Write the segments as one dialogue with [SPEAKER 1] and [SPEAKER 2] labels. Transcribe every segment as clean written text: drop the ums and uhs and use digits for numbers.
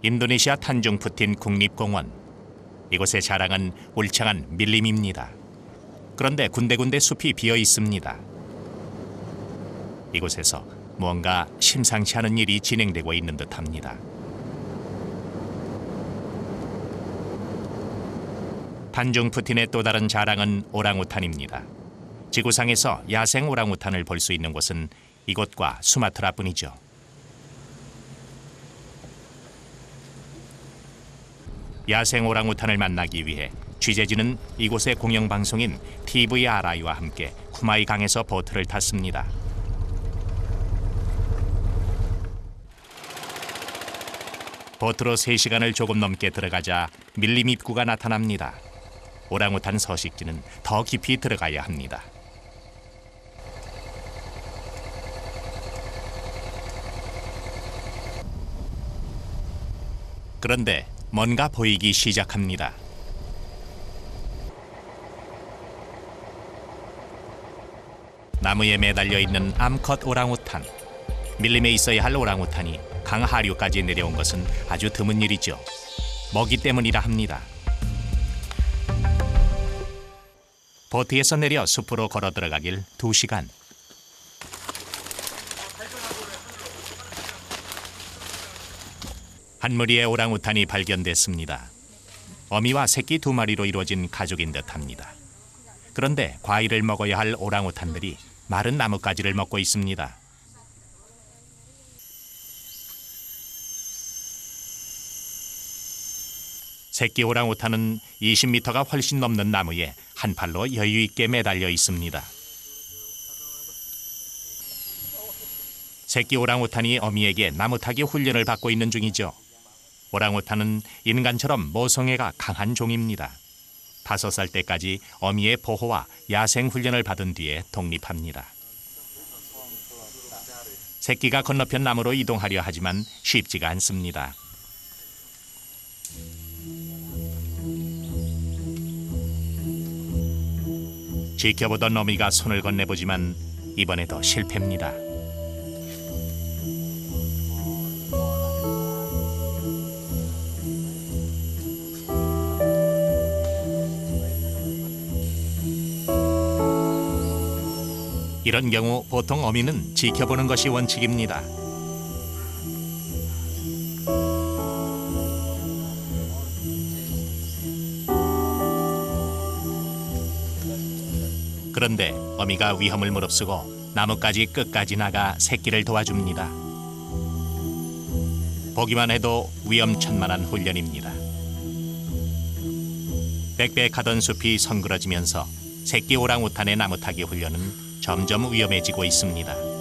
[SPEAKER 1] 인도네시아 탄중푸틴 국립공원. 이곳의 자랑은 울창한 밀림입니다. 그런데 군데군데 숲이 비어 있습니다. 이곳에서 무언가 심상치 않은 일이 진행되고 있는 듯합니다. 탄중푸틴의 또 다른 자랑은 오랑우탄입니다. 지구상에서 야생 오랑우탄을 볼 수 있는 곳은 이곳과 수마트라뿐이죠. 야생 오랑우탄을 만나기 위해 취재진은 이곳의 공영방송인 TVRI와 함께 쿠마이 강에서 보트를 탔습니다. 보트로 3시간을 조금 넘게 들어가자 밀림 입구가 나타납니다. 오랑우탄 서식지는 더 깊이 들어가야 합니다. 그런데 뭔가 보이기 시작합니다. 나무에 매달려 있는 암컷 오랑우탄. 밀림에 있어야 할 오랑우탄이 강 하류까지 내려온 것은 아주 드문 일이죠. 먹이 때문이라 합니다. 보트에서 내려 숲으로 걸어 들어가길 2시간. 한 무리의 오랑우탄이 발견됐습니다. 어미와 새끼 2마리로 이루어진 가족인 듯합니다. 그런데 과일을 먹어야 할 오랑우탄들이 마른 나뭇가지를 먹고 있습니다. 새끼 오랑우탄은 20m가 훨씬 넘는 나무에 한 팔로 여유 있게 매달려 있습니다. 새끼 오랑우탄이 어미에게 나무 타기 훈련을 받고 있는 중이죠. 오랑우탄은 인간처럼 모성애가 강한 종입니다. 5살 때까지 어미의 보호와 야생 훈련을 받은 뒤에 독립합니다. 새끼가 건너편 나무로 이동하려 하지만 쉽지가 않습니다. 지켜보던 어미가 손을 건네보지만 이번에도 실패입니다. 이런 경우 보통 어미는 지켜보는 것이 원칙입니다. 그런데 어미가 위험을 무릅쓰고 나무까지 끝까지 나가 새끼를 도와줍니다. 보기만 해도 위험천만한 훈련입니다. 빽빽하던 숲이 성그러지면서 새끼 오랑우탄의 나무 타기 훈련은 점점 위험해지고 있습니다.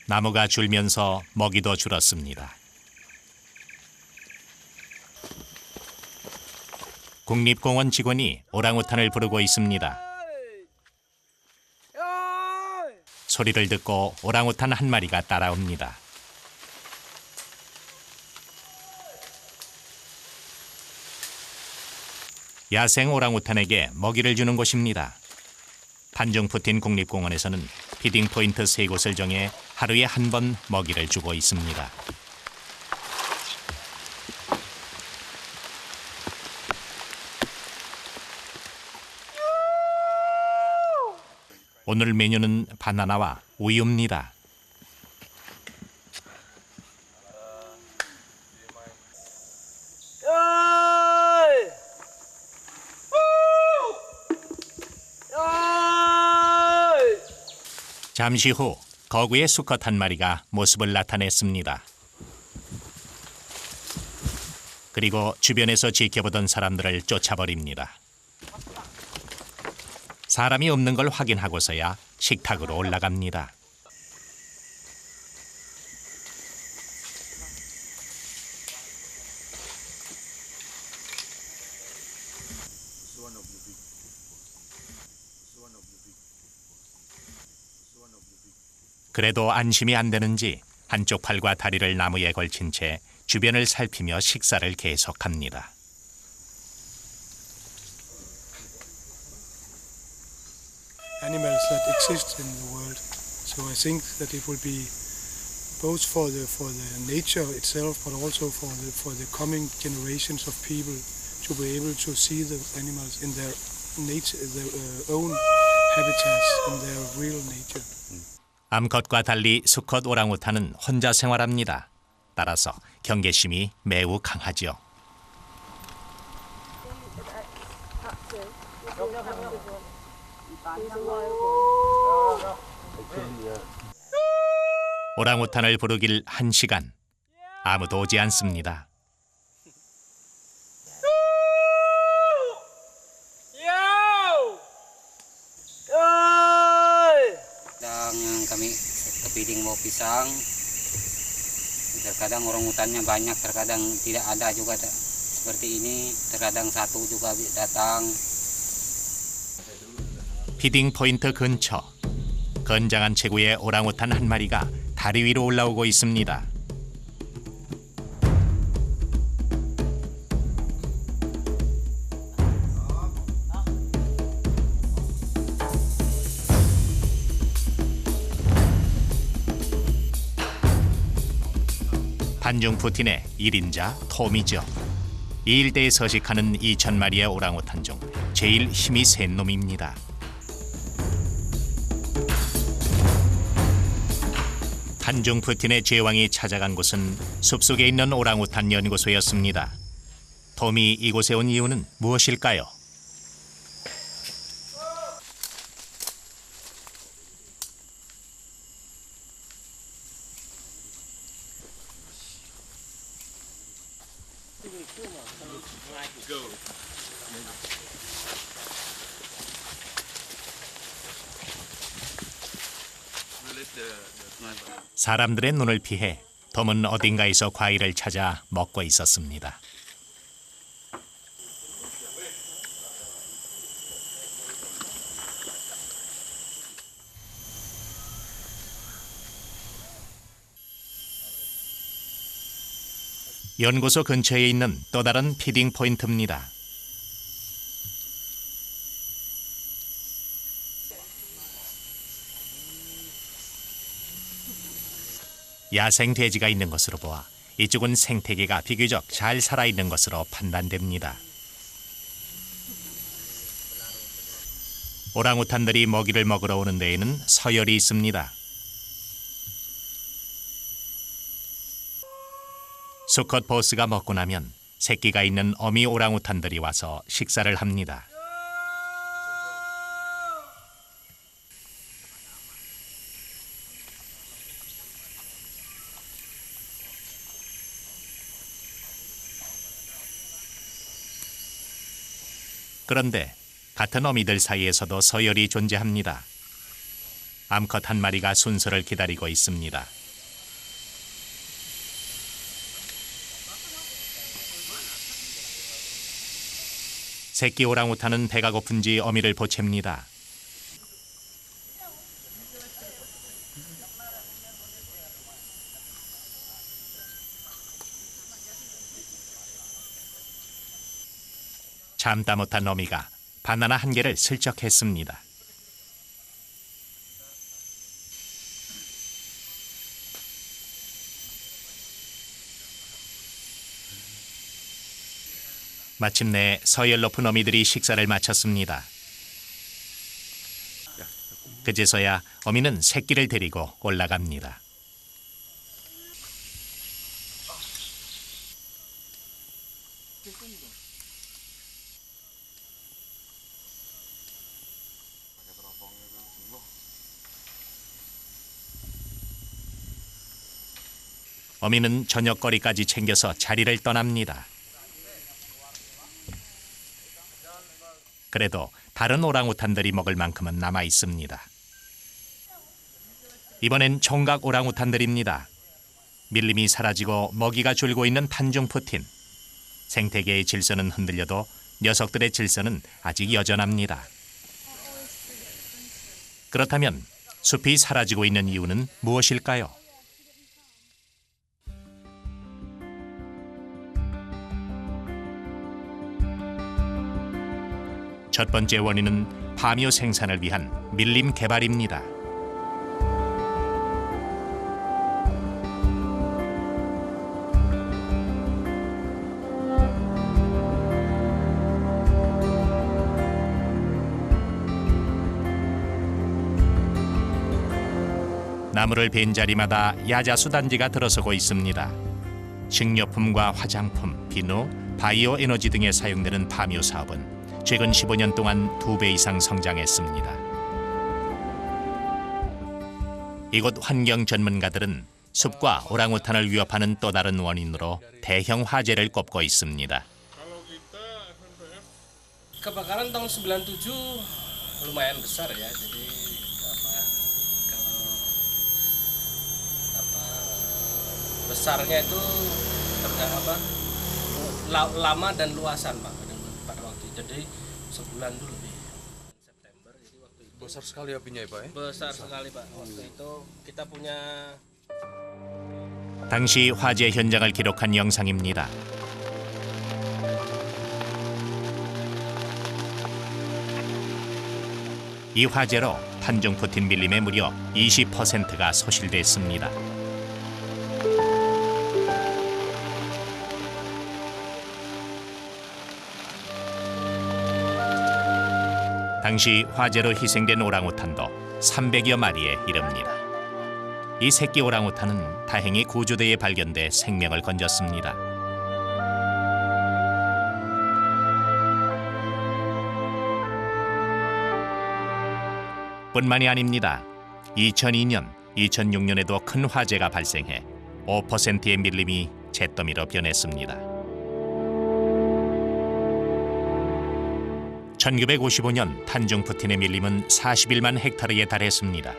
[SPEAKER 1] 나무가 줄면서 먹이도 줄었습니다. 국립공원 직원이 오랑우탄을 부르고 있습니다. 소리를 듣고 오랑우탄 한 마리가 따라옵니다. 야생 오랑우탄에게 먹이를 주는 곳입니다. 탄중푸틴 국립공원에서는 피딩 포인트 3곳을 정해 하루에 한 번 먹이를 주고 있습니다. 오늘 메뉴는 바나나와 우유입니다. 잠시 후 거구의 수컷 한 마리가 모습을 나타냈습니다. 그리고 주변에서 지켜보던 사람들을 쫓아버립니다. 사람이 없는 걸 확인하고서야 식탁으로 올라갑니다. 그래도 안심이 안 되는지 한쪽 팔과 다리를 나무에 걸친 채 주변을 살피며 식사를 계속합니다.
[SPEAKER 2] Animals that exist in the world. So I think that it will be both for the nature itself, but also for the coming generations of people to be able to see the animals in their nature, their own habitats, in their real nature.
[SPEAKER 1] 암컷과 달리 수컷 오랑우탄은 혼자 생활합니다. 따라서 경계심이 매우 강하죠. 오랑우탄을 부르길 1시간. 아무도 오지 않습니다.
[SPEAKER 3] Kami kepiting mau pisang. Terkadang orangutannya banyak, terkadang tidak ada juga seperti ini. Terkadang satu juga datang.
[SPEAKER 1] 피딩 포인트 근처. 건장한 체구의 오랑우탄 한 마리가 다리 위로 올라오고 있습니다. 반중 푸틴의 1인자 톰이죠. 이 일대에 서식하는 2,000마리의 오랑우탄 중 제일 힘이 센 놈입니다. 반중 푸틴의 제왕이 찾아간 곳은 숲속에 있는 오랑우탄 연구소였습니다. 톰이 이곳에 온 이유는 무엇일까요? 사람들의 눈을 피해 톰은 어딘가에서 과일을 찾아 먹고 있었습니다. 연구소 근처에 있는 또 다른 피딩 포인트입니다. 야생 돼지가 있는 것으로 보아 이쪽은 생태계가 비교적 잘 살아있는 것으로 판단됩니다. 오랑우탄들이 먹이를 먹으러 오는 데에는 서열이 있습니다. 수컷 보스가 먹고 나면 새끼가 있는 어미 오랑우탄들이 와서 식사를 합니다. 그런데 같은 어미들 사이에서도 서열이 존재합니다. 암컷 한 마리가 순서를 기다리고 있습니다. 새끼 오랑우탄은 배가 고픈지 어미를 보챕니다. 참다 못한 어미가 바나나 한 개를 슬쩍 했습니다. 마침내 서열 높은 어미들이 식사를 마쳤습니다. 그제서야 어미는 새끼를 데리고 올라갑니다. 어미는 저녁거리까지 챙겨서 자리를 떠납니다. 그래도 다른 오랑우탄들이 먹을 만큼은 남아 있습니다. 이번엔 총각 오랑우탄들입니다. 밀림이 사라지고 먹이가 줄고 있는 판중 푸틴. 생태계의 질서는 흔들려도 녀석들의 질서는 아직 여전합니다. 그렇다면 숲이 사라지고 있는 이유는 무엇일까요? 첫 번째 원인은 파묘 생산을 위한 밀림 개발입니다. 나무를 벤 자리마다 야자수 단지가 들어서고 있습니다. 식료품과 화장품, 비누, 바이오 에너지 등에 사용되는 파묘 사업은 최근 15년 동안 2배 이상 성장했습니다. 이곳 환경 전문가들은 숲과 오랑우탄을 위협하는 또 다른 원인으로 대형 화재를 꼽고 있습니다.
[SPEAKER 4] Kebakaran tahun 97 lumayan besar ya. Jadi besarnya itu lama dan luasan Pak pada waktu itu. Jadi sebulan dulu lebih. September jadi waktu itu.
[SPEAKER 5] Besar sekali apinya ya Pak ya?
[SPEAKER 4] Besar sekali Pak. Waktu itu kita punya
[SPEAKER 1] 당시 화재 현장을 기록한 영상입니다. 이 화재로 탄중푸틴 밀림의 무려 20%가 소실됐습니다. 당시 화재로 희생된 오랑우탄도 300여 마리에 이릅니다. 이 새끼 오랑우탄은 다행히 구조대에 발견돼 생명을 건졌습니다. 뿐만이 아닙니다. 2002년, 2006년에도 큰 화재가 발생해 5%의 밀림이 잿더미로 변했습니다. 1955년 탄중푸틴의 밀림은 41만 헥타르에 달했습니다.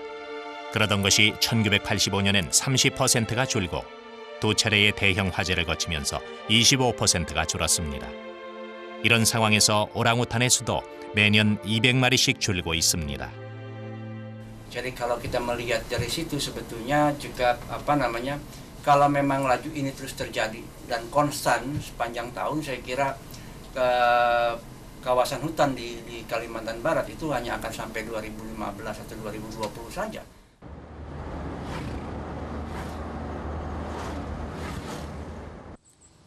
[SPEAKER 1] 그러던 것이 1985년엔 30%가 줄고 두 차례의 대형 화재를 거치면서 25%가 줄었습니다. 이런 상황에서 오랑우탄의 수도 매년 200마리씩 줄고 있습니다.
[SPEAKER 6] Jadi kalau kita melihat dari situ sebetulnya juga kalau memang laju ini terus terjadi dan konstan sepanjang tahun, saya kira kawasan hutan di Kalimantan Barat itu hanya akan sampai 2015 atau 2020 saja.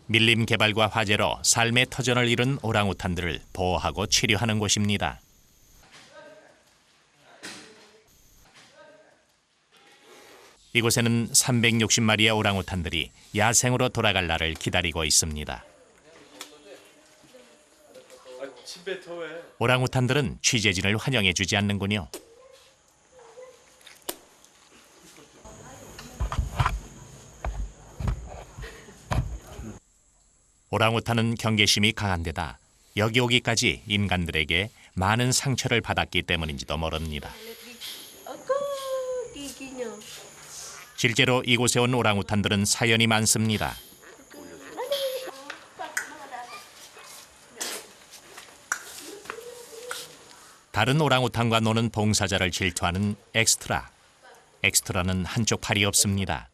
[SPEAKER 1] 밀림 개발과 화재로 삶의 터전을 잃은 오랑우탄들을 보호하고 치료하는 곳입니다. 이곳에는 360마리의 오랑우탄들이 야생으로 돌아갈 날을 기다리고 있습니다. 오랑우탄들은 취재진을 환영해주지 않는군요. 오랑우탄은 경계심이 강한 데다 여기 오기까지 인간들에게 많은 상처를 받았기 때문인지도 모릅니다. 실제로 이곳에 온 오랑우탄들은 사연이 많습니다. 다른 오랑우탄과 노는 봉사자를 질투하는 엑스트라. 엑스트라는 한쪽 팔이 없습니다.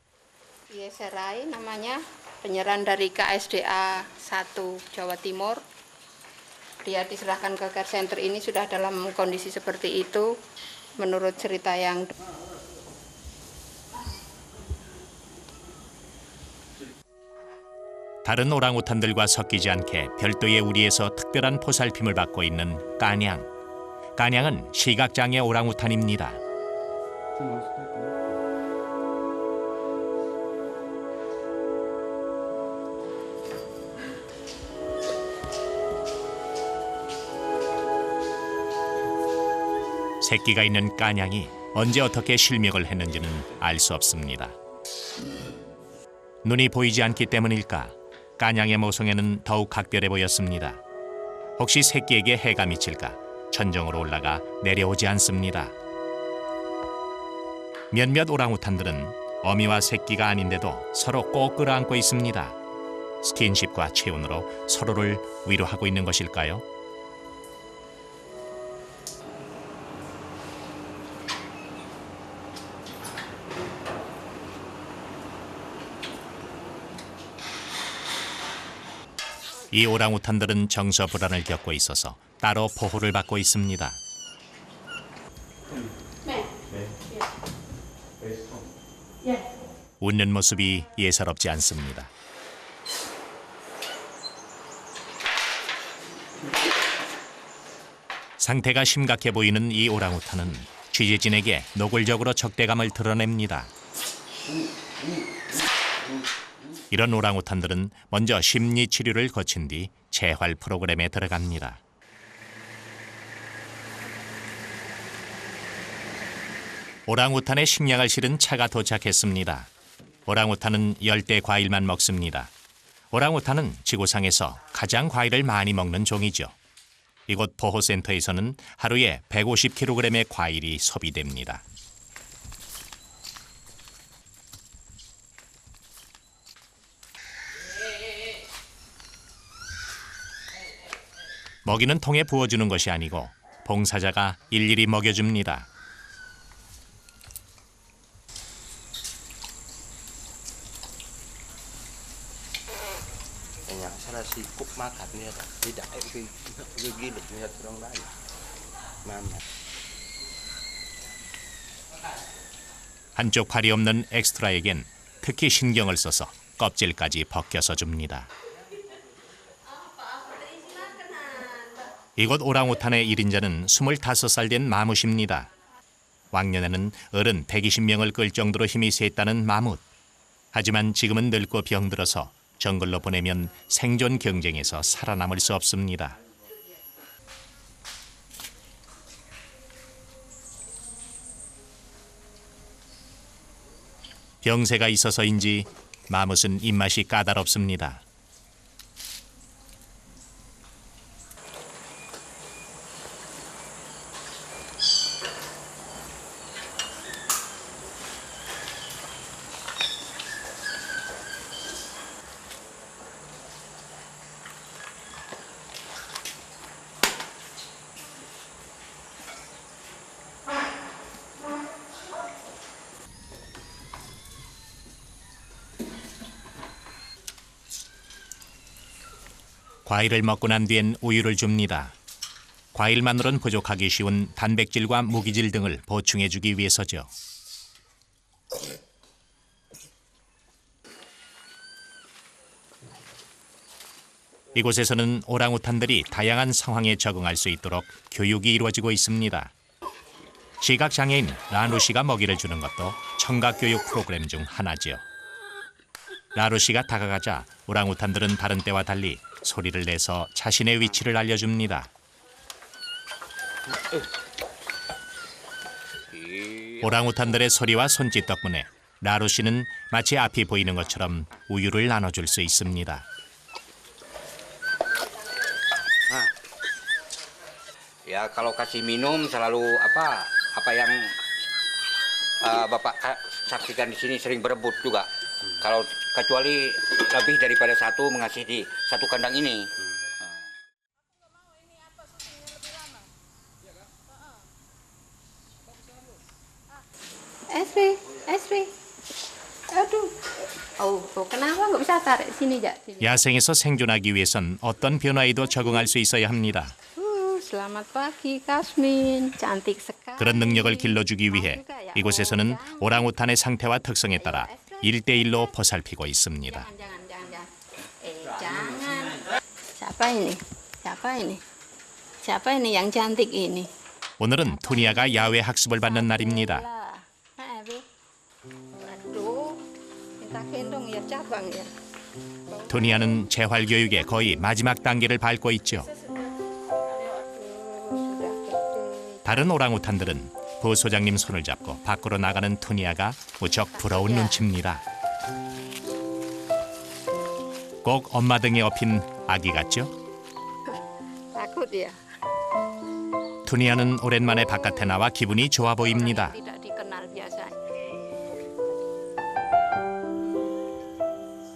[SPEAKER 7] Serai namanya, penyerahan dari KSDA 1 Jawa Timur. Dia diserahkan ke care center ini sudah dalam kondisi seperti itu menurut cerita yang
[SPEAKER 1] 다른 오랑우탄들과 섞이지 않게 별도의 우리에서 특별한 보살핌을 받고 있는 까냥. 까냥은 시각장애 오랑우탄입니다. 새끼가 있는 까냥이 언제 어떻게 실명을 했는지는 알 수 없습니다. 눈이 보이지 않기 때문일까? 까냥의 모성애는 더욱 각별해 보였습니다. 혹시 새끼에게 해가 미칠까? 천정으로 올라가 내려오지 않습니다. 몇몇 오랑우탄들은 어미와 새끼가 아닌데도 서로 꼭 끌어안고 있습니다. 스킨십과 체온으로 서로를 위로하고 있는 것일까요? 이 오랑우탄들은 정서 불안을 겪고 있어서 따로 보호를 받고 있습니다. 웃는 모습이 예사롭지 않습니다. 상태가 심각해 보이는 이 오랑우탄은 취재진에게 노골적으로 적대감을 드러냅니다. 이런 오랑우탄들은 먼저 심리 치료를 거친 뒤 재활 프로그램에 들어갑니다. 오랑우탄의 식량을 실은 차가 도착했습니다. 오랑우탄은 열대 과일만 먹습니다. 오랑우탄은 지구상에서 가장 과일을 많이 먹는 종이죠. 이곳 보호센터에서는 하루에 150kg의 과일이 소비됩니다. 먹이는 통에 부어주는 것이 아니고 봉사자가 일일이 먹여줍니다. 한쪽 팔이 없는 엑스트라에겐 특히 신경을 써서 껍질까지 벗겨서 줍니다. 이곳 오랑우탄의 1인자는 25살 된 마뭇입니다. 왕년에는 어른 120명을 끌 정도로 힘이 셌다는 마뭇. 하지만 지금은 늙고 병들어서 정글로 보내면 생존 경쟁에서 살아남을 수 없습니다. 병세가 있어서인지 마뭇은 입맛이 까다롭습니다. 과일을 먹고 난 뒤엔 우유를 줍니다. 과일만으로는 부족하기 쉬운 단백질과 무기질 등을 보충해주기 위해서죠. 이곳에서는 오랑우탄들이 다양한 상황에 적응할 수 있도록 교육이 이루어지고 있습니다. 시각장애인 라누 씨가 먹이를 주는 것도 청각교육 프로그램 중 하나죠. 라루 씨가 다가가자 오랑우탄들은 다른 때와 달리 소리를 내서 자신의 위치를 알려줍니다. 오랑우탄들의 소리와 손짓 덕분에 라루 씨는 마치 앞이 보이는 것처럼 우유를 나눠줄 수 있습니다.
[SPEAKER 3] Ya kalau kasih minum selalu apa yang Bapak saksikan di sini sering berebut juga. Kalau kecuali lebih daripada satu mengasih di satu kandang ini.
[SPEAKER 7] Esri. Aduh. Oh, kenapa nggak bisa tarik sini, Jak?
[SPEAKER 1] 야생에서 생존하기 위해선 어떤 변화에도 적응할 수 있어야 합니다.
[SPEAKER 7] Selamat pagi, Kasmin. Cantik sekali.
[SPEAKER 1] 그런 능력을 길러주기 위해 이곳에서는 오랑우탄의 상태와 특성에 따라 1대1로 보살피고 있습니다.
[SPEAKER 7] Jangan. Siapa ini yang cantik ini?
[SPEAKER 1] 오늘은 투니아가 야외 학습을 받는 날입니다.
[SPEAKER 7] Aduh, minta gendong ya, cabang ya.
[SPEAKER 1] 투니아는 재활 교육의 거의 마지막 단계를 밟고 있죠. 다른 오랑우탄들은 부소장님 손을 잡고 밖으로 나가는 투니아가 무척 부러운 눈치입니다. 꼭 엄마 등에 업힌 아기 같죠?
[SPEAKER 7] Takut ya.
[SPEAKER 1] 투니아는 오랜만에 바깥에 나와 기분이 좋아 보입니다.
[SPEAKER 7] Tidak dikenal biasanya.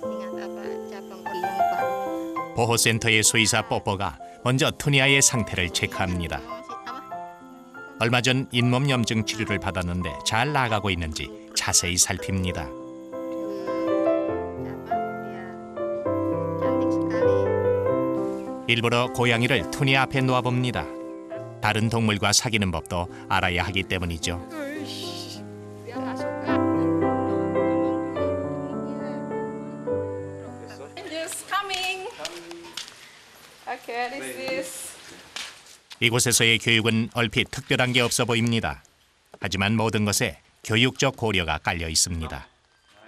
[SPEAKER 7] Ingat apa cabang yang baru.
[SPEAKER 1] 보호센터의 수의사 뽀뽀가 먼저 투니아의 상태를 체크합니다. 얼마 전 잇몸 염증 치료를 받았는데 잘 나가고 있는지 자세히 살핍니다.
[SPEAKER 7] Cantik sekali.
[SPEAKER 1] 일부러 고양이를 투니 앞에 놓아봅니다. 다른 동물과 사귀는 법도 알아야 하기 때문이죠.
[SPEAKER 7] Biar nggak suka. Just coming. Okay, this is.
[SPEAKER 1] 이곳에서의 교육은 얼핏 특별한 게 없어 보입니다. 하지만 모든 것에 교육적 고려가 깔려 있습니다.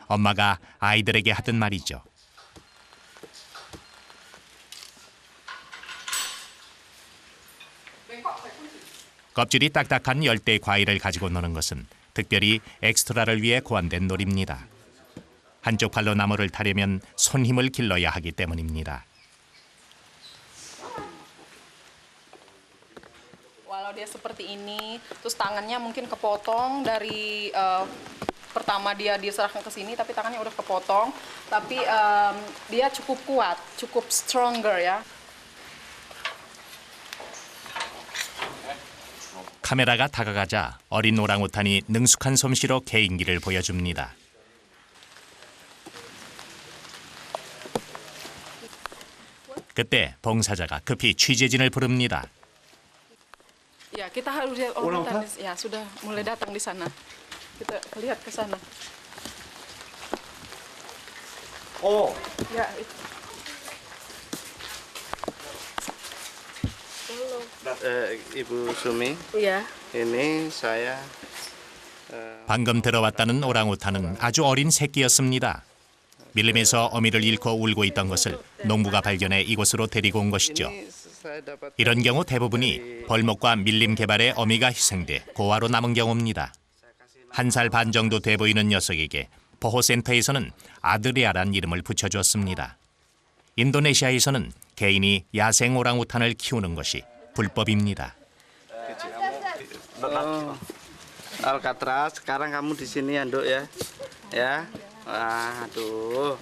[SPEAKER 1] 엄마가 아이들에게 하던 말이죠. 껍질이 딱딱한 열대 과일을 가지고 노는 것은 특별히 엑스트라를 위해 고안된 놀이입니다. 한쪽 팔로 나무를 타려면 손 힘을 길러야 하기 때문입니다.
[SPEAKER 5] Walau dia seperti ini, terus tangannya mungkin kepotong dari pertama dia diserahkan ke sini, tapi tangannya udah kepotong, tapi dia cukup kuat, cukup stronger ya.
[SPEAKER 1] 카메라가 다가가자 어린 오랑우탄이 능숙한 솜씨로 개인기를 보여줍니다. 그때 봉사자가 급히 취재진을 부릅니다.
[SPEAKER 5] Ya, kita harus lihat orangutan. Ya, sudah mulai datang di sana. Kita lihat ke sana.
[SPEAKER 6] Oh,
[SPEAKER 5] Ya, itu.
[SPEAKER 8] Ibu Sumi,
[SPEAKER 5] Iya.
[SPEAKER 8] ini saya
[SPEAKER 1] 방금 들어왔다는 오랑우탄은 아주 어린 새끼였습니다. 밀림에서 어미를 잃고 울고 있던 것을 농부가 발견해 이곳으로 데리고 온 것이죠.
[SPEAKER 8] saya dapat
[SPEAKER 1] 이런 경우 대부분이 벌목과 밀림 개발에 어미가 희생돼 고아로 남은 경우입니다. 1살 반 정도 돼 보이는 녀석에게 보호센터에서는 아드레아란 이름을 붙여주었습니다. 인도네시아에서는 개인이 야생 오랑우탄을 키우는 것이 불법입니다.
[SPEAKER 8] Alcatraz. Sekarang kamu di sini ya, Nduk ya. Ya. Aduh.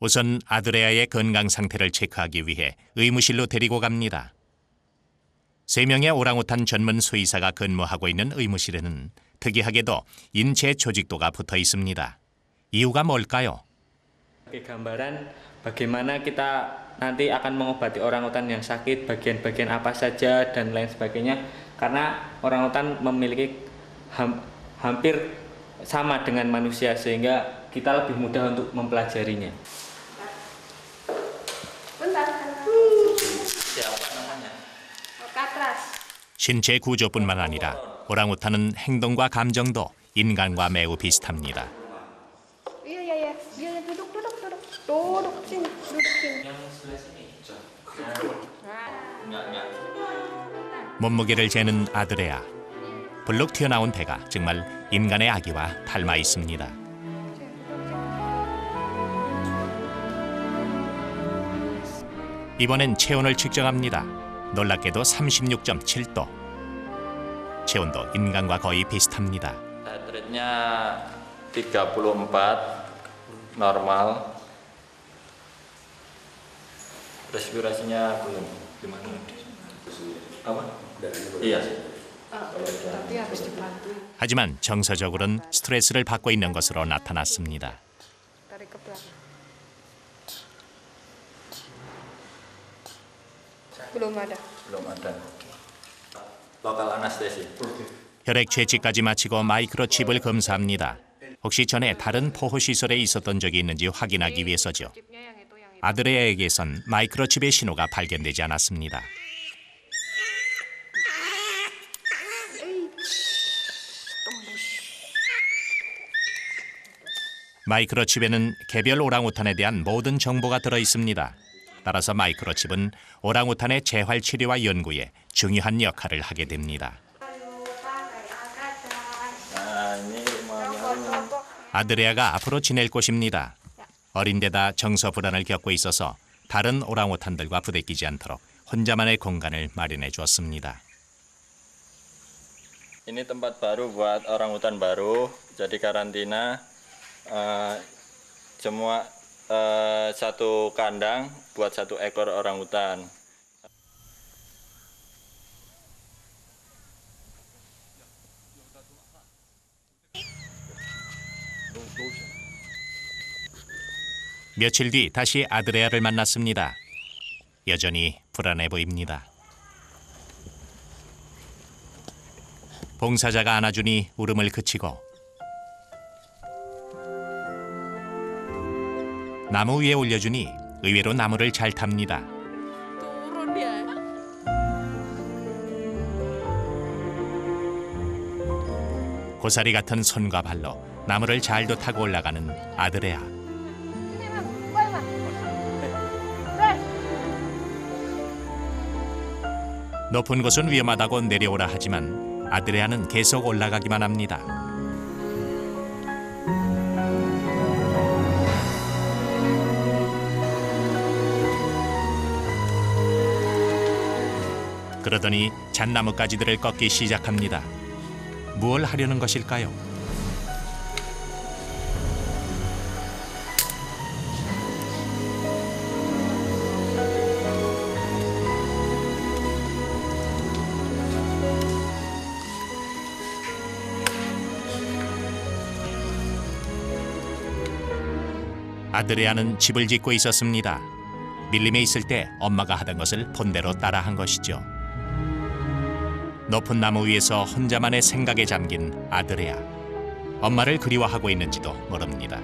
[SPEAKER 1] 우선 아드레아의 건강 상태를 체크하기 위해 의무실로 데리고 갑니다. 3명의 오랑우탄 전문 수의사가 근무하고 있는 의무실에는 특이하게도 인체 조직도가 붙어 있습니다. 이유가 뭘까요?
[SPEAKER 9] Gambaran bagaimana kita nanti akan mengobati orangutan yang sakit, bagian-bagian apa saja dan lain sebagainya, karena orangutan memiliki hampir sama dengan manusia sehingga kita lebih mudah untuk mempelajarinya.
[SPEAKER 5] Siapa namanya?
[SPEAKER 7] Alcatraz.
[SPEAKER 1] 신체 구조뿐만 아니라 오랑우탄은 행동과 감정도 인간과 매우 비슷합니다.
[SPEAKER 7] Iya, iya, iya. Iya, duduk. Duduk sini, duduk sini.
[SPEAKER 1] 몸무게를 재는 아드레아. 불룩 튀어나온 배가 정말 인간의 아기와 닮아 있습니다. 이번엔 체온을 측정합니다. 놀랍게도 36.7도. 체온도 인간과 거의 비슷합니다.
[SPEAKER 9] Heart rate-nya 34 normal. Respirasinya belum gimana? Apa? Iya.
[SPEAKER 7] Tapi harus dibantu
[SPEAKER 1] 하지만 정서적으로는 스트레스를 받고 있는 것으로 나타났습니다.
[SPEAKER 7] dari ke belakang. Belum ada.
[SPEAKER 9] Belum ada. Lokal anestesi.
[SPEAKER 1] 혈액 채취까지 마치고 마이크로칩을 검사합니다. 혹시 전에 다른 포호시설에 있었던 적이 있는지 확인하기 위해서죠. 아드레아에게선 마이크로칩의 신호가 발견되지 않았습니다. 마이크로칩에는 개별 오랑우탄에 대한 모든 정보가 들어 있습니다. 따라서 마이크로칩은 오랑우탄의 재활 치료와 연구에 중요한 역할을 하게 됩니다. 아드레아가 앞으로 지낼 곳입니다. 어린 데다 정서 불안을 겪고 있어서 다른 오랑우탄들과 부대끼지 않도록 혼자만의 공간을 마련해 주었습니다.
[SPEAKER 9] Ini tempat baru buat orangutan baru, jadi karantina semua satu kandang buat satu ekor orangutan.
[SPEAKER 1] 며칠 뒤 다시 아드레아를 만났습니다. 여전히 불안해 보입니다. 봉사자가 안아주니 울음을 그치고 나무 위에 올려주니 의외로 나무를 잘 탑니다. 고사리 같은 손과 발로 나무를 잘도 타고 올라가는 아드레아. 높은 곳은 위험하다고 내려오라 하지만 아드레아는 계속 올라가기만 합니다. 그러더니 잣나무가지들을 꺾기 시작합니다. 무엇을 하려는 것일까요? 아드레아는 집을 짓고 있었습니다. 밀림에 있을 때 엄마가 하던 것을 본대로 따라한 것이죠. 높은 나무 위에서 혼자만의 생각에 잠긴 아드레아. 엄마를 그리워하고 있는지도 모릅니다.